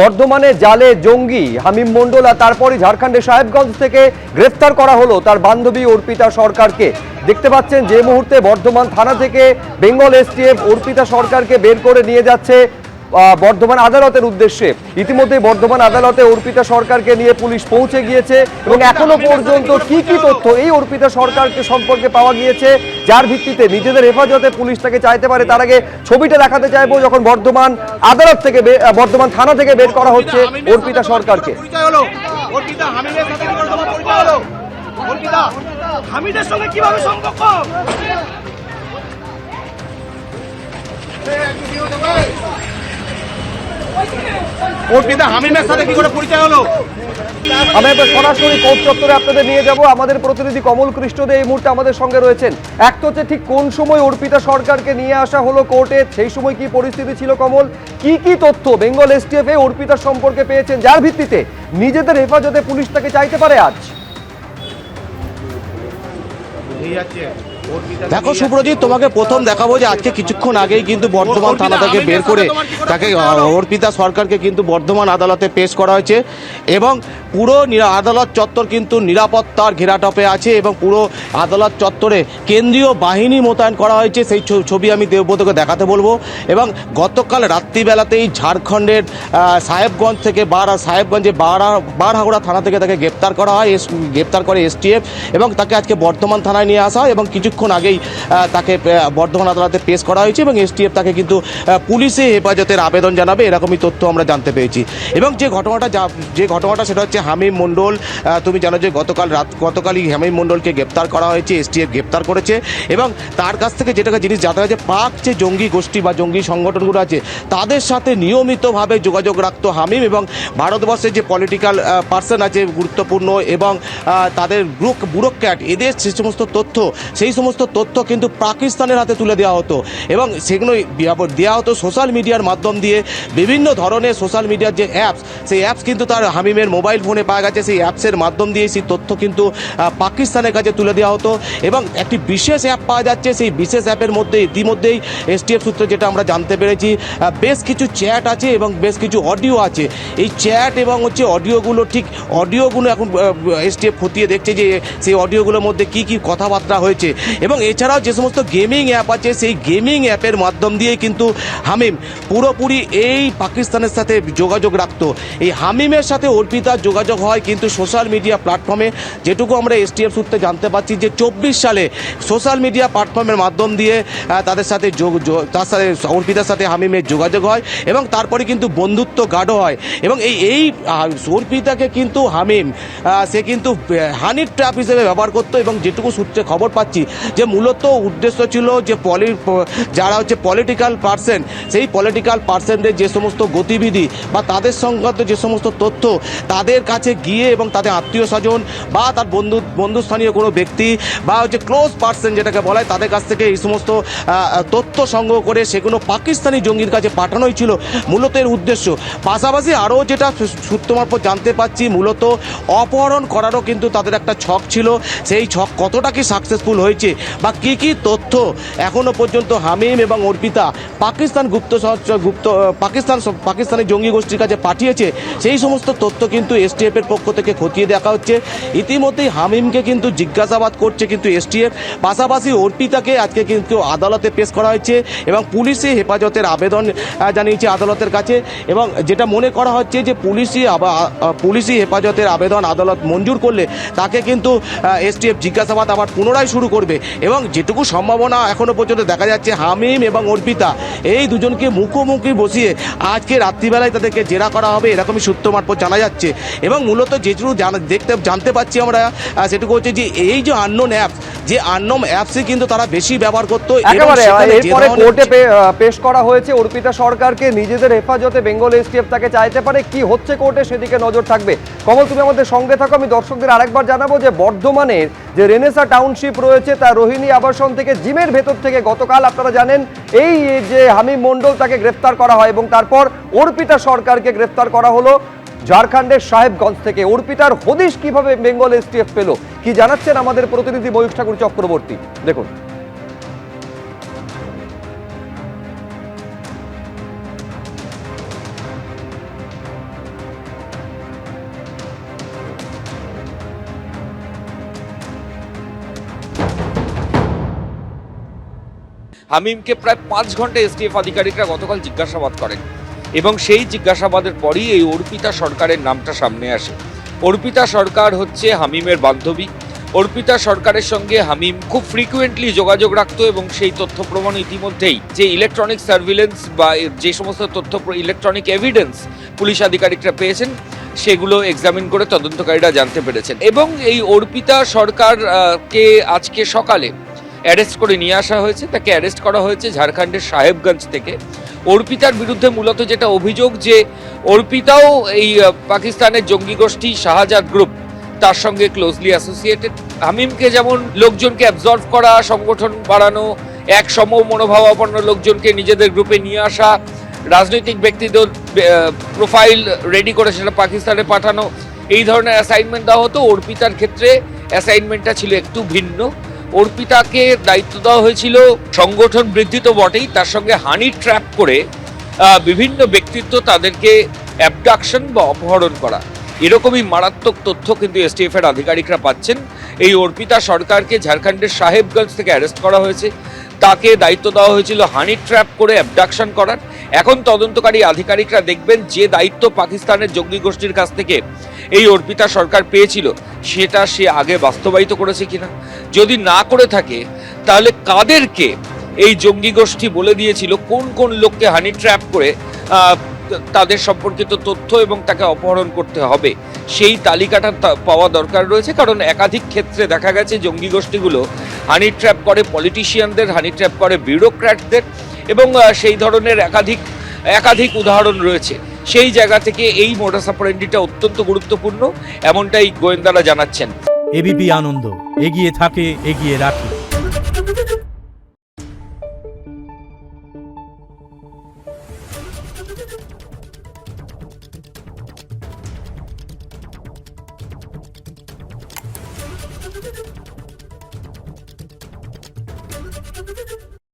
বর্ধমানে জালে জঙ্গি হামিম মণ্ডল আর তারপরে ঝাড়খণ্ডের সাহেবগঞ্জ থেকে গ্রেফতার করা হলো তার বান্ধবী অর্পিতা সরকারকে। দেখতে পাচ্ছেন যে মুহূর্তে বর্ধমান থানা থেকে বেঙ্গল এসটিএফ অর্পিতা সরকারকে বের করে নিয়ে যাচ্ছে বর্ধমান আদালতের উদ্দেশ্যে। ইতিমধ্যে বর্ধমান আদালতে অর্পিতা সরকারকে নিয়ে পুলিশ পৌঁছে গিয়েছে এবং এখনো পর্যন্ত কি কি তথ্য এই অর্পিতা সরকারকে সম্পর্কে পাওয়া গিয়েছে যার ভিত্তিতে নিজেদের হেফাজতে পুলিশ তাকে চাইতে পারে, তার আগে ছবিটা দেখাতে চাইবো যখন বর্ধমান আদালত থেকে বর্ধমান থানা থেকে বের করা হচ্ছে অর্পিতা সরকারকে। হামিদের সঙ্গে কিভাবে সম্পর্ক? অর্পিতা হামিমের সাথে কি করে পরিচয় হলো? আমি এবার সরাসরি কোর্ট চত্বরে আপনাদের নিয়ে যাব। আমাদের প্রতিনিধি কমল কৃষ্ণদে এই মুহূর্তে আমাদের সঙ্গে রয়েছেন। এক তো হচ্ছে ঠিক কোন সময় অর্পিতা সরকারকে নিয়ে আসা হলো কোর্টে, সেই সময় কি পরিস্থিতি ছিল কমল, কি কি তথ্য বেঙ্গল এসটিএফ অর্পিতার সম্পর্কে পেয়েছেন যার ভিত্তিতে নিজেদের হেফাজতে পুলিশ তাকে চাইতে পারে আজ? দেখো সুব্রজিৎ, তোমাকে প্রথম দেখাবো যে আজকে কিছুক্ষণ আগেই কিন্তু বর্ধমান থানা থেকে বের করে তাকে অর্পিতা সরকারকে কিন্তু বর্ধমান আদালতে পেশ করা হয়েছে এবং পুরো আদালত চত্বর কিন্তু নিরাপত্তার ঘেরাটপে আছে এবং পুরো আদালত চত্বরে কেন্দ্রীয় বাহিনী মোতায়েন করা হয়েছে। সেই ছবি আমি দেবব্রতকে দেখাতে বলবো। এবং গতকাল রাত্রিবেলাতেই ঝাড়খণ্ডের সাহেবগঞ্জ থেকে সাহেবগঞ্জে বারহাওড়া থানা থেকে তাকে গ্রেপ্তার করে এসটিএফ এবং তাকে আজকে বর্ধমান থানায় নিয়ে আসা হয় এবং কিছুক্ষণ আগেই তাকে বর্ধমান আদালতে পেশ করা হয়েছে এবং এসটিএফ তাকে কিন্তু পুলিশে হেফাজতের আবেদন জানাবে এরকমই তথ্য আমরা জানতে পেরেছি। এবং যে ঘটনাটা সেটা হচ্ছে হামিম মণ্ডল। তুমি জানো যে গতকালই হামিম মণ্ডলকে গ্রেপ্তার করা হয়েছে, এসটিএফ গ্রেপ্তার করেছে এবং তার কাছ থেকে যেটা জিনিস জানতে হয়েছে, পাক যে জঙ্গি গোষ্ঠী বা জঙ্গি সংগঠনগুলো আছে তাদের সাথে নিয়মিতভাবে যোগাযোগ রাখতো হামিম এবং ভারতবর্ষের যে পলিটিক্যাল পার্সন আছে গুরুত্বপূর্ণ এবং তাদের ব্যুরোক্র্যাট এদের সেই সমস্ত তথ্য কিন্তু পাকিস্তানের হাতে তুলে দেওয়া হতো এবং সেগুলো দেওয়া হতো সোশ্যাল মিডিয়ার মাধ্যম দিয়ে। বিভিন্ন ধরনের সোশ্যাল মিডিয়ার যে অ্যাপস, সেই অ্যাপস কিন্তু তার হামিমের মোবাইল ফোনে পাওয়া গেছে। সেই অ্যাপসের মাধ্যম দিয়ে সেই তথ্য কিন্তু পাকিস্তানের কাছে তুলে দেওয়া হতো এবং একটি বিশেষ অ্যাপ পাওয়া যাচ্ছে। সেই বিশেষ অ্যাপের মধ্যে ইতিমধ্যেই এসটিএফ সূত্রে যেটা আমরা জানতে পেরেছি, বেশ কিছু চ্যাট আছে এবং বেশ কিছু অডিও আছে। এই চ্যাট এবং অডিওগুলো এখন এসটিএফ খতিয়ে দেখছে যে সেই অডিওগুলোর মধ্যে কি কি কথাবার্তা হয়েছে এবং এছাড়াও যে সমস্ত গেমিং অ্যাপ আছে সেই গেমিং অ্যাপের মাধ্যম দিয়ে কিন্তু হামিম পুরোপুরি এই পাকিস্তানের সাথে যোগাযোগ রাখতো। এই হামিমের সাথে অর্পিতার যোগাযোগ হয় কিন্তু সোশ্যাল মিডিয়া প্ল্যাটফর্মে, যেটুকু আমরা এসটিএফ সূত্রে জানতে পারছি যে 24 সালে সোশ্যাল মিডিয়া প্ল্যাটফর্মের মাধ্যম দিয়ে তার সাথে অর্পিতার সাথে হামিমের যোগাযোগ হয় এবং তারপরে কিন্তু বন্ধুত্ব গাঢ় হয় এবং এই অর্পিতাকে কিন্তু হামিম সে কিন্তু হানি ট্র্যাপ হিসেবে ব্যবহার করতো এবং যেটুকু সূত্রে খবর পাচ্ছি যে মূলত উদ্দেশ্য ছিল যে যারা হচ্ছে পলিটিক্যাল পার্সন, সেই পলিটিক্যাল পার্সনদের যে সমস্ত গতিবিধি বা তাদের সংক্রান্ত যে সমস্ত তথ্য তাদের কাছে গিয়ে এবং তাদের আত্মীয় স্বজন বা তার বন্ধুস্থানীয় কোনো ব্যক্তি বা হচ্ছে ক্লোজ পার্সন যেটাকে বলা হয় তাদের কাছ থেকে এই সমস্ত তথ্য সংগ্রহ করে সেগুলো পাকিস্তানি জঙ্গির কাছে পাঠানোই ছিল মূলত এর উদ্দেশ্য। পাশাপাশি আরও যেটা সূত্র মারফত জানতে পাচ্ছি, মূলত অপহরণ করারও কিন্তু তাদের একটা ছক ছিল। সেই ছক কতটা কি সাকসেসফুল হয়েছে বা কি কি তথ্য এখনো পর্যন্ত হামিম এবং অর্পিতা পাকিস্তানি জঙ্গি গোষ্ঠীর কাছে পাঠিয়েছে, সেই সমস্ত তথ্য কিন্তু এসটিএফ এর পক্ষ থেকে খতিয়ে দেখা হচ্ছে। ইতিমধ্যেই হামিমকে কিন্তু জিজ্ঞাসাবাদ করছে কিন্তু এসটিএফ, পাশাপাশি অর্পিতাকে আজকে কিন্তু আদালতে পেশ করা হয়েছে এবং পুলিশি হেফাজতের আবেদন জানিয়েছে আদালতের কাছে এবং যেটা মনে করা হচ্ছে যে পুলিশি হেফাজতের আবেদন আদালত মঞ্জুর করলে তাকে কিন্তু এসটিএফ জিজ্ঞাসাবাদ আবার পুনরায় শুরু করবে এবং যেটুকু সম্ভাবনা এখনো পর্যন্ত দেখা যাচ্ছে হামিম এবং অর্পিতা এই দুজনকে মুখোমুখি বসিয়ে আজকে রাত্রিবেলায় তাদেরকে জেরা করা হবে এরকমই সূত্র মারফত জানা যাচ্ছে। এবং মূলত যেটুকু জানতে পাচ্ছি আমরা সেটুকু হচ্ছে যে এই যে আননোন অ্যাপসই কিন্তু তারা বেশি ব্যবহার করতো। এরপরে কোর্টে পেশ করা হয়েছে অর্পিতা সরকারকে, নিজেদের হেফাজতে বেঙ্গল এসটিএফ তাকে চাইতে পারে। কি হচ্ছে কোর্টে সেদিকে নজর থাকবে। কমল, তুমি আমাদের সঙ্গে থাকো। আমি দর্শকদের আরেকবার জানাবো যে বর্ধমানের যে রেনেসা টাউনশিপ রয়েছে তার রোহিণী আবাসন থেকে জিমের ভেতর থেকে গতকাল আপনারা জানেন এই যে হামিম মণ্ডল তাকে গ্রেফতার করা হয় এবং তারপর অর্পিতা সরকারকে গ্রেফতার করা হলো ঝাড়খণ্ডের সাহেবগঞ্জ থেকে। অর্পিতার হদিশ কিভাবে বেঙ্গল এসটিএফ পেল, কি জানাচ্ছেন আমাদের প্রতিনিধি ময়ূর ঠাকুর চক্রবর্তী, দেখুন। হামিমকে প্রায় 5 ঘন্টা এসটিএফ আধিকারিকরা গতকাল জিজ্ঞাসাবাদ করেন এবং সেই জিজ্ঞাসাবাদের পরই এই অর্পিতা সরকারের নামটা সামনে আসে। অর্পিতা সরকার হচ্ছে হামিমের বান্ধবী। অর্পিতা সরকারের সঙ্গে হামিম খুব ফ্রিকুয়েন্টলি যোগাযোগ রাখতো এবং সেই তথ্য প্রমাণ ইতিমধ্যেই যে ইলেকট্রনিক সার্ভিলেন্স বা যে সমস্ত তথ্য ইলেকট্রনিক এভিডেন্স পুলিশ আধিকারিকরা পেয়েছেন সেগুলো এক্সামিন করে তদন্তকারীরা জানতে পেরেছেন। এবং এই অর্পিতা সরকারকে আজকে সকালে অ্যারেস্ট করে নিয়ে আসা হয়েছে। তাকে অ্যারেস্ট করা হয়েছে ঝাড়খণ্ডের সাহেবগঞ্জ থেকে। অর্পিতার বিরুদ্ধে মূলত যেটা অভিযোগ যে অর্পিতাও এই পাকিস্তানের জঙ্গি গোষ্ঠী শাহজাদ গ্রুপ তার সঙ্গে ক্লোজলি অ্যাসোসিয়েটেড। হামিমকে যেমন লোকজনকে অ্যাবজর্ভ করা, সংগঠন বাড়ানো, এক সম মনোভাবাপন্ন লোকজনকে নিজেদের গ্রুপে নিয়ে আসা, রাজনৈতিক ব্যক্তিদের প্রোফাইল রেডি করে সেটা পাকিস্তানে পাঠানো, এই ধরনের অ্যাসাইনমেন্ট দেওয়া হতো। অর্পিতার ক্ষেত্রে অ্যাসাইনমেন্টটা ছিল একটু ভিন্ন। অর্পিতাকে দায়িত্ব দেওয়া হয়েছিল সংগঠন বৃদ্ধি তো বটেই, তার সঙ্গে হানি ট্র্যাপ করে বিভিন্ন ব্যক্তিত্ব তাদেরকে অ্যাবডাকশন বা অপহরণ করা, এরকমই মারাত্মক তথ্য কিন্তু এসটিএফ এর আধিকারিকরা পাচ্ছেন। এই অর্পিতা সরকারকে ঝাড়খণ্ডের সাহেবগঞ্জ থেকে অ্যারেস্ট করা হয়েছে। তাকে দায়িত্ব দেওয়া হয়েছিল হানি ট্র্যাপ করে অ্যাবডাকশন করার। এখন তদন্তকারী আধিকারিকরা দেখবেন যে দায়িত্ব পাকিস্তানের জঙ্গি গোষ্ঠীর কাছ থেকে এই অর্পিতা সরকার পেয়েছিল সেটা সে আগে বাস্তবায়িত করেছে কিনা। যদি না করে থাকে তাহলে কাদেরকে এই জঙ্গি গোষ্ঠী বলে দিয়েছিল, কোন কোন লোককে হানি ট্র্যাপ করে তাদের সম্পর্কিত তথ্য এবং তাকে অপহরণ করতে হবে সেই তালিকাটা পাওয়া দরকার রয়েছে। কারণ একাধিক ক্ষেত্রে দেখা গেছে জঙ্গি গোষ্ঠীগুলো হানি ট্র্যাপ করে পলিটিশিয়ানদের, হানি ট্র্যাপ করে বিউরোক্র্যাটদের এবং সেই ধরনের একাধিক উদাহরণ রয়েছে। সেই জায়গা থেকে এই মোডাস অপারেন্ডিটা অত্যন্ত গুরুত্বপূর্ণ, এমনটাই গোয়েন্দারা জানাচ্ছেন। এবিপি আনন্দ, এগিয়ে থাকে, এগিয়ে রাখে। Thank you.